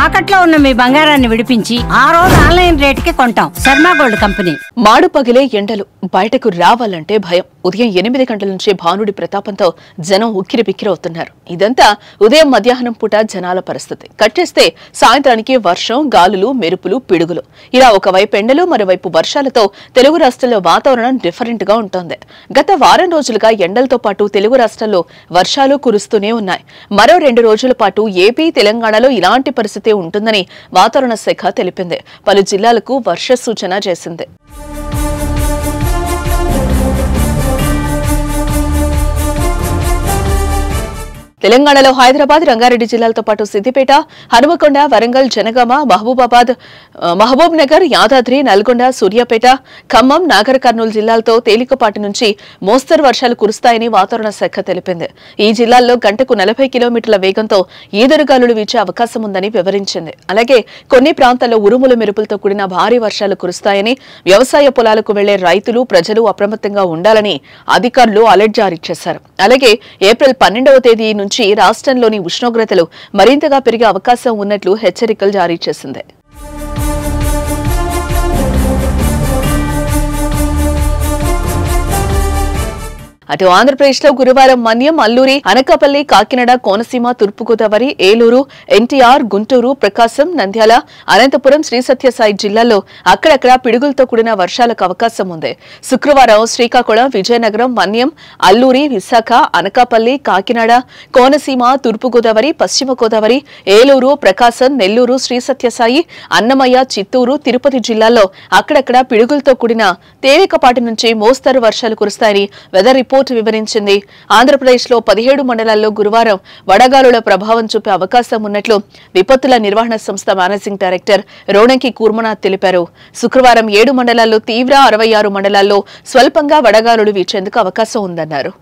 తాకట్లో ఉన్న మీ బంగారాన్ని విడిపించి ఆ రోజు ఆన్లైన్ రేటుకి కొంటాం. Sharma gold company. మాడు పగిలే ఎండలు బయటకు రావాలంటే భయం. ఉదయం 8 గంటల నుంచి భానుడి ప్రతాపంతో జనం ఉక్కిరి బిక్కిరవుతున్నారు. ఇదంతా ఉదయం మధ్యాహ్నం పూట జనాల పరిస్థితి. కట్టేస్తే సాయంత్రానికి వర్షం, గాలులు, మెరుపులు, పిడుగులు. ఇలా ఒకవైపు ఎండలు, మరోవైపు వర్షాలతో తెలుగు రాష్ట్రాల్లో వాతావరణం డిఫరెంట్ గా ఉంటుంది. గత వారం రోజులుగా ఎండలతో పాటు తెలుగు రాష్ట్రాల్లో వర్షాలు కురుస్తూనే ఉన్నాయి. మరో 2 రోజుల పాటు ఏపీ, తెలంగాణలో ఇలాంటి పరిస్థితి ఉంటుందని వాతావరణ శాఖ తెలిపింది. పలు జిల్లాలకు వర్ష సూచన చేసింది. తెలంగాణలో హైదరాబాద్, రంగారెడ్డి జిల్లాలతో పాటు సిద్దిపేట, హనుమకొండ, వరంగల్, జనగామ, మహబూబ్ నగర్, యాదాద్రి, నల్గొండ, సూర్యాపేట, ఖమ్మం, నాగర్ కర్నూలు జిల్లాలతో తేలికపాటి నుంచి మోస్తరు వర్షాలు కురుస్తాయని వాతావరణ శాఖ తెలిపింది. ఈ జిల్లాల్లో గంటకు 40 కిలోమీటర్ల వేగంతో ఈదురుగాలులు వీచే అవకాశం ఉందని వివరించింది. అలాగే కొన్ని ప్రాంతాల్లో ఉరుములు, మెరుపులతో కూడిన భారీ వర్షాలు కురుస్తాయని, వ్యవసాయ పొలాలకు వెళ్లే రైతులు, ప్రజలు అప్రమత్తంగా ఉండాలని అధికారులు అలర్ట్ జారీ చేశారు. అలాగే ఏప్రిల్ 12వ తేదీ నుంచి రాష్ట్రంలోని ఉష్ణోగ్రతలు మరింతగా పెరిగే అవకాశం ఉన్నట్లు హెచ్చరికలు జారీ చేసింది. అటు ఆంధ్రప్రదేశ్లో గురువారం మన్యం, అల్లూరి, అనకాపల్లి, కాకినాడ, కోనసీమ, తూర్పుగోదావరి, ఏలూరు, ఎన్టీఆర్, గుంటూరు, ప్రకాశం, నంద్యాల, అనంతపురం, శ్రీ సత్యసాయి జిల్లాల్లో అక్కడక్కడ పిడుగులతో కూడిన వర్షాలకు అవకాశం ఉంది. శుక్రవారం శ్రీకాకుళం, విజయనగరం, మన్యం, అల్లూరి, విశాఖ, అనకాపల్లి, కాకినాడ, కోనసీమ, తూర్పుగోదావరి, పశ్చిమ గోదావరి, ఏలూరు, ప్రకాశం, నెల్లూరు, శ్రీ సత్యసాయి, అన్నమయ్య, చిత్తూరు, తిరుపతి జిల్లాల్లో అక్కడక్కడ పిడుగులతో కూడిన తేలికపాటి నుంచి మోస్తరు వర్షాలు కురుస్తాయని వెదర్ రిపోర్ట్ వివరించింది. ఆంధ్రప్రదేశ్లో 17 మండలాల్లో గురువారం వడగాలుల ప్రభావం చూపే అవకాశం ఉన్నట్లు విపత్తుల నిర్వహణ సంస్థ మేనేజింగ్ డైరెక్టర్ రోణంకి కూర్మనాథ్ తెలిపారు. శుక్రవారం 7 మండలాల్లో తీవ్ర, 66 మండలాల్లో స్వల్పంగా వడగాలులు వీచేందుకు అవకాశం ఉందన్నారు.